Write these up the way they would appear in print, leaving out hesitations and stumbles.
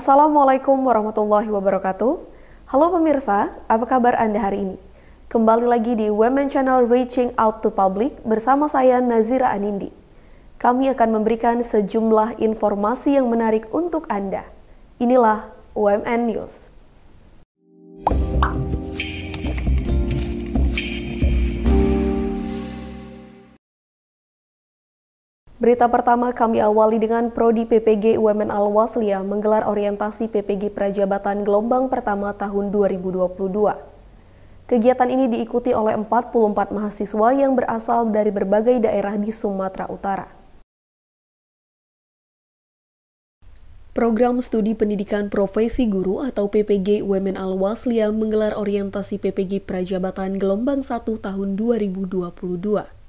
Assalamualaikum warahmatullahi wabarakatuh. Halo pemirsa, apa kabar Anda hari ini? Kembali lagi di Women Channel Reaching Out to Public bersama saya Nazira Anindi. Kami akan memberikan sejumlah informasi yang menarik untuk Anda. Inilah UMN News. Berita pertama kami awali dengan Prodi PPG UMN Al-Wasliyah menggelar orientasi PPG Prajabatan gelombang pertama tahun 2022. Kegiatan ini diikuti oleh 44 mahasiswa yang berasal dari berbagai daerah di Sumatera Utara. Program Studi Pendidikan Profesi Guru atau PPG UMN Al-Wasliyah menggelar orientasi PPG Prajabatan gelombang 1 tahun 2022.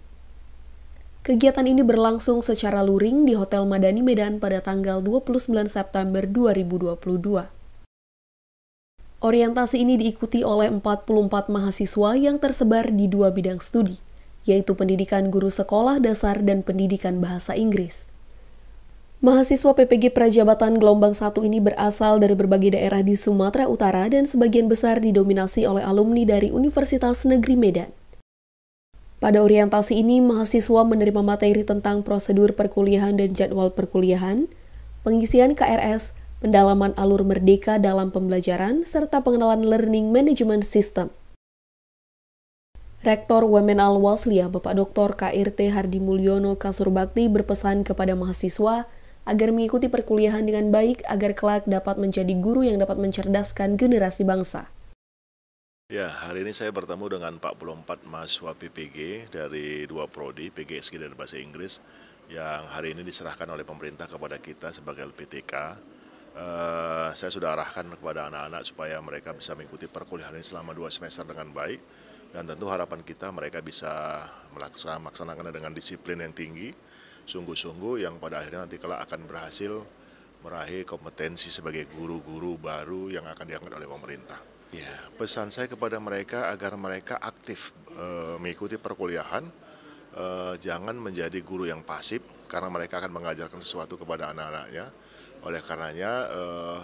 Kegiatan ini berlangsung secara luring di Hotel Madani Medan pada tanggal 29 September 2022. Orientasi ini diikuti oleh 44 mahasiswa yang tersebar di 2 bidang studi, yaitu pendidikan guru sekolah dasar dan pendidikan bahasa Inggris. Mahasiswa PPG Prajabatan gelombang 1 ini berasal dari berbagai daerah di Sumatera Utara dan sebagian besar didominasi oleh alumni dari Universitas Negeri Medan. Pada orientasi ini, mahasiswa menerima materi tentang prosedur perkuliahan dan jadwal perkuliahan, pengisian KRS, pendalaman alur merdeka dalam pembelajaran, serta pengenalan Learning Management System. Rektor UMN Al-Wasliyah, Bapak Dr. KRT Hardi Mulyono Kasurbakti berpesan kepada mahasiswa agar mengikuti perkuliahan dengan baik agar kelak dapat menjadi guru yang dapat mencerdaskan generasi bangsa. Ya, hari ini saya bertemu dengan 44 mahasiswa PPG dari 2 prodi, PGSG dan Bahasa Inggris, yang hari ini diserahkan oleh pemerintah kepada kita sebagai LPTK. Saya sudah arahkan kepada anak-anak supaya mereka bisa mengikuti perkuliahan ini selama 2 semester dengan baik, dan tentu harapan kita mereka bisa melaksanakan dengan disiplin yang tinggi, sungguh-sungguh, yang pada akhirnya nanti kelak akan berhasil meraih kompetensi sebagai guru-guru baru yang akan diangkat oleh pemerintah. Ya, pesan saya kepada mereka agar mereka aktif mengikuti perkuliahan, jangan menjadi guru yang pasif karena mereka akan mengajarkan sesuatu kepada anak-anaknya. Oleh karenanya,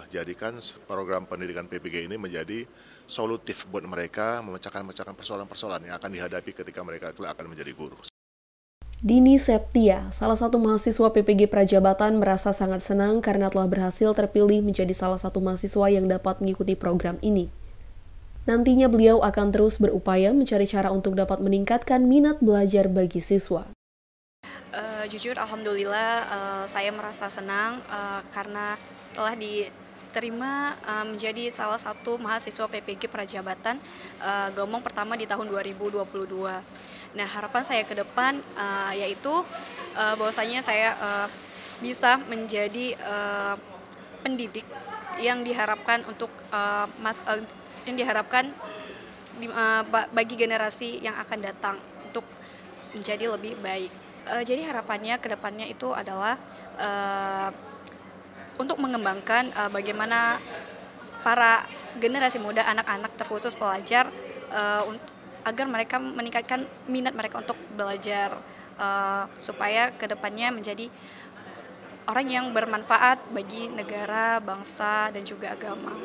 jadikan program pendidikan PPG ini menjadi solutif buat mereka memecahkan persoalan-persoalan yang akan dihadapi ketika mereka akan menjadi guru. Dini Septia, salah satu mahasiswa PPG Prajabatan, merasa sangat senang karena telah berhasil terpilih menjadi salah satu mahasiswa yang dapat mengikuti program ini. Nantinya beliau akan terus berupaya mencari cara untuk dapat meningkatkan minat belajar bagi siswa. Jujur, alhamdulillah saya merasa senang karena telah diterima menjadi salah satu mahasiswa PPG Prajabatan gelombang pertama di tahun 2022. Nah, harapan saya ke depan yaitu bahwasanya saya bisa menjadi pendidik yang diharapkan untuk bagi generasi yang akan datang untuk menjadi lebih baik. Jadi harapannya ke depannya itu adalah untuk mengembangkan bagaimana para generasi muda, anak-anak terkhusus pelajar, agar mereka meningkatkan minat mereka untuk belajar, supaya ke depannya menjadi orang yang bermanfaat bagi negara, bangsa, dan juga agama.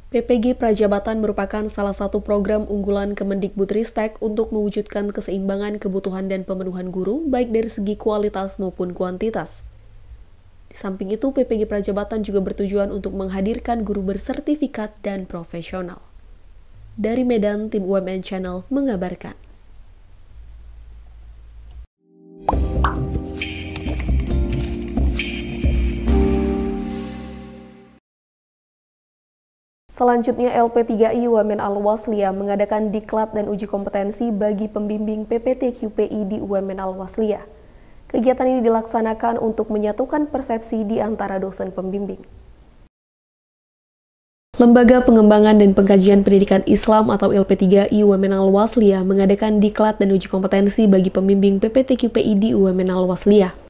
PPG Prajabatan merupakan salah satu program unggulan Kemendikbudristek untuk mewujudkan keseimbangan kebutuhan dan pemenuhan guru, baik dari segi kualitas maupun kuantitas. Di samping itu, PPG Prajabatan juga bertujuan untuk menghadirkan guru bersertifikat dan profesional. Dari Medan, tim UMN Channel mengabarkan. Selanjutnya, LP3I UMN Al-Wasliyah mengadakan diklat dan uji kompetensi bagi pembimbing PPT-QPI di UMN Al-Wasliyah. Kegiatan ini dilaksanakan untuk menyatukan persepsi di antara dosen pembimbing. Lembaga Pengembangan dan Pengkajian Pendidikan Islam atau LP3I UMN Al-Wasliyah mengadakan diklat dan uji kompetensi bagi pembimbing PPT-QPI di UMN Al-Wasliyah.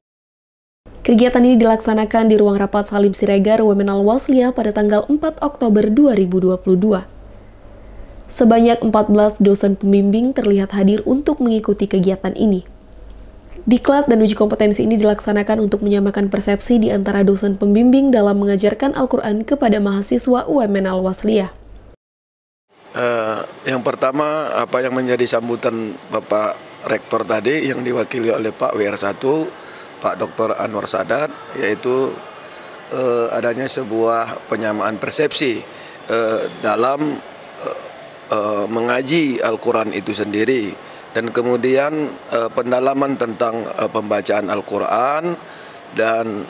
Kegiatan ini dilaksanakan di ruang rapat Salim Siregar UMN Al-Wasliyah pada tanggal 4 Oktober 2022. Sebanyak 14 dosen pembimbing terlihat hadir untuk mengikuti kegiatan ini. Diklat dan uji kompetensi ini dilaksanakan untuk menyamakan persepsi di antara dosen pembimbing dalam mengajarkan Al-Quran kepada mahasiswa UMN Al-Wasliyah. Yang pertama, apa yang menjadi sambutan Bapak Rektor tadi yang diwakili oleh Pak WR1, Pak Dr. Anwar Sadat, yaitu adanya sebuah penyamaan persepsi dalam mengaji Al-Quran itu sendiri. Dan kemudian pendalaman tentang pembacaan Al-Quran, dan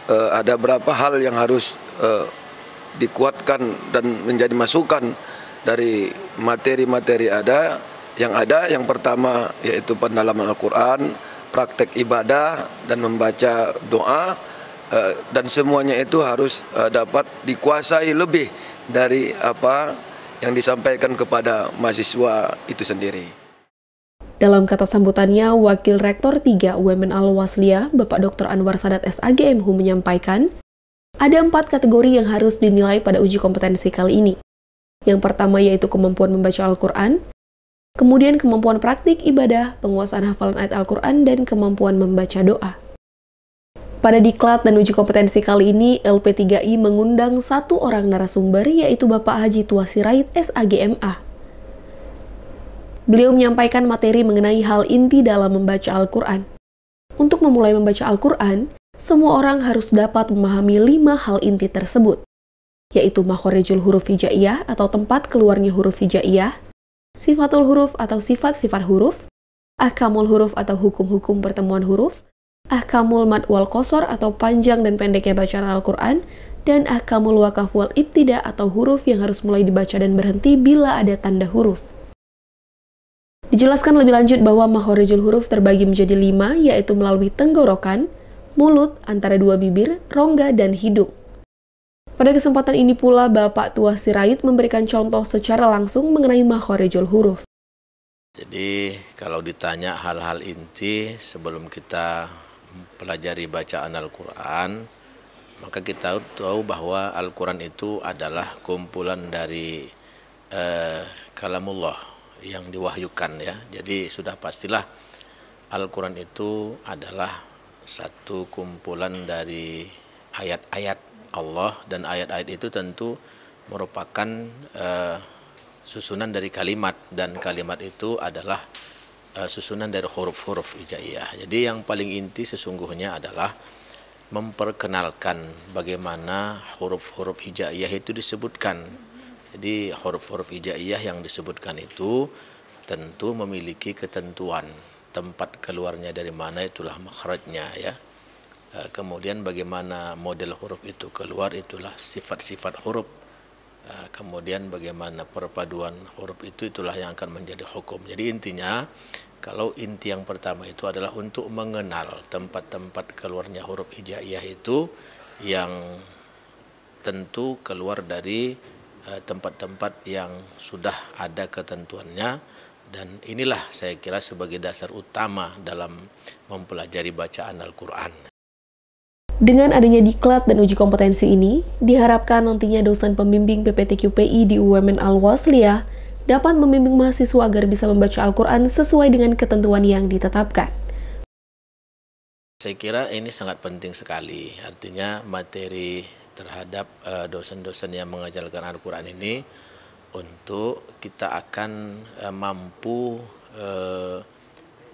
ada beberapa hal yang harus dikuatkan dan menjadi masukan dari materi-materi yang pertama yaitu pendalaman Al-Quran, praktek ibadah dan membaca doa, dan semuanya itu harus dapat dikuasai lebih dari apa yang disampaikan kepada mahasiswa itu sendiri. Dalam kata sambutannya, Wakil Rektor 3 UMN Al-Wasliyah, Bapak Dr. Anwar Sadat SAGMH menyampaikan, ada 4 kategori yang harus dinilai pada uji kompetensi kali ini. Yang pertama yaitu kemampuan membaca Al-Quran, kemudian kemampuan praktik ibadah, penguasaan hafalan ayat Al-Quran, dan kemampuan membaca doa. Pada diklat dan uji kompetensi kali ini, LP3I mengundang 1 orang narasumber, yaitu Bapak Haji Tua Sirait SAGMA. Beliau menyampaikan materi mengenai hal inti dalam membaca Al-Quran. Untuk memulai membaca Al-Quran, semua orang harus dapat memahami 5 hal inti tersebut, yaitu makhorijul huruf hijaiyah atau tempat keluarnya huruf hijaiyah, sifatul huruf atau sifat-sifat huruf, ahkamul huruf atau hukum-hukum pertemuan huruf, ahkamul mad wal qasar atau panjang dan pendeknya bacaan Al-Quran, dan ahkamul waqaf wal ibtida atau huruf yang harus mulai dibaca dan berhenti bila ada tanda huruf. Dijelaskan lebih lanjut bahwa makhorijul huruf terbagi menjadi 5, yaitu melalui tenggorokan, mulut, antara 2 bibir, rongga, dan hidung. Pada kesempatan ini pula, Bapak Tua Sirait memberikan contoh secara langsung mengenai makhorijul huruf. Jadi, kalau ditanya hal-hal inti sebelum kita pelajari bacaan Al-Quran, maka kita tahu bahwa Al-Quran itu adalah kumpulan dari kalamullah yang diwahyukan ya. Jadi sudah pastilah Al-Quran itu adalah satu kumpulan dari ayat-ayat Allah, dan ayat-ayat itu tentu merupakan susunan dari kalimat, dan kalimat itu adalah susunan dari huruf-huruf hijaiyah. Jadi yang paling inti sesungguhnya adalah memperkenalkan bagaimana huruf-huruf hijaiyah itu disebutkan. Jadi huruf-huruf hijaiyah yang disebutkan itu tentu memiliki ketentuan, tempat keluarnya dari mana itulah makhrajnya ya. Kemudian bagaimana model huruf itu keluar, itulah sifat-sifat huruf. Kemudian bagaimana perpaduan huruf itu, itulah yang akan menjadi hukum. Jadi intinya, kalau inti yang pertama itu adalah untuk mengenal tempat-tempat keluarnya huruf hijaiyah itu, yang tentu keluar dari tempat-tempat yang sudah ada ketentuannya, dan inilah saya kira sebagai dasar utama dalam mempelajari bacaan Al-Quran. Dengan adanya diklat dan uji kompetensi ini, diharapkan nantinya dosen pembimbing PPTQPI di UMN Al-Wasliyah dapat membimbing mahasiswa agar bisa membaca Al-Quran sesuai dengan ketentuan yang ditetapkan. Saya kira ini sangat penting sekali, artinya materi terhadap dosen-dosen yang mengajarkan Al-Quran ini, untuk kita akan mampu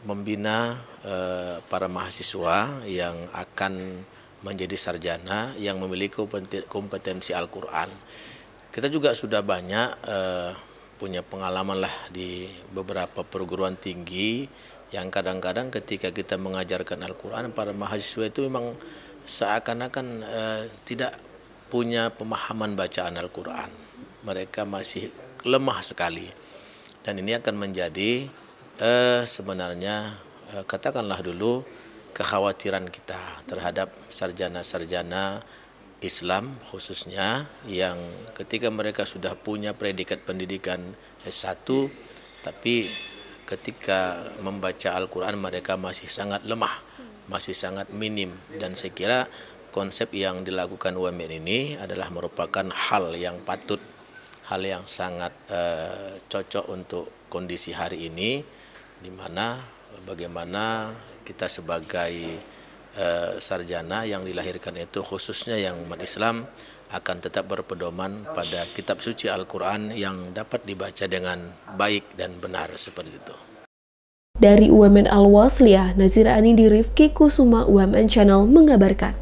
membina para mahasiswa yang akan menjadi sarjana yang memiliki kompetensi Al-Quran. Kita juga sudah banyak punya pengalaman lah di beberapa perguruan tinggi yang kadang-kadang ketika kita mengajarkan Al-Quran, para mahasiswa itu memang seakan-akan tidak punya pemahaman bacaan Al-Quran. Mereka masih lemah sekali. Dan ini akan menjadi sebenarnya katakanlah dulu kekhawatiran kita terhadap sarjana-sarjana Islam khususnya, yang ketika mereka sudah punya predikat pendidikan S1, tapi ketika membaca Al-Quran mereka masih sangat lemah, masih sangat minim. Dan saya kira konsep yang dilakukan UMN ini adalah merupakan hal yang patut, hal yang sangat cocok untuk kondisi hari ini, di mana bagaimana kita sebagai sarjana yang dilahirkan itu khususnya yang umat Islam akan tetap berpedoman pada kitab suci Al-Quran yang dapat dibaca dengan baik dan benar seperti itu. Dari UMN Al-Wasliyah, Nazira Anindi Rifki Kusuma UMN Channel mengabarkan.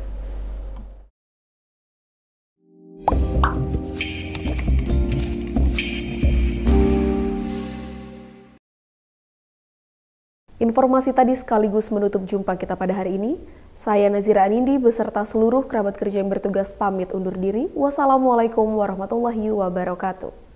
Informasi tadi sekaligus menutup jumpa kita pada hari ini. Saya Nazira Anindi beserta seluruh kerabat kerja yang bertugas pamit undur diri. Wassalamualaikum warahmatullahi wabarakatuh.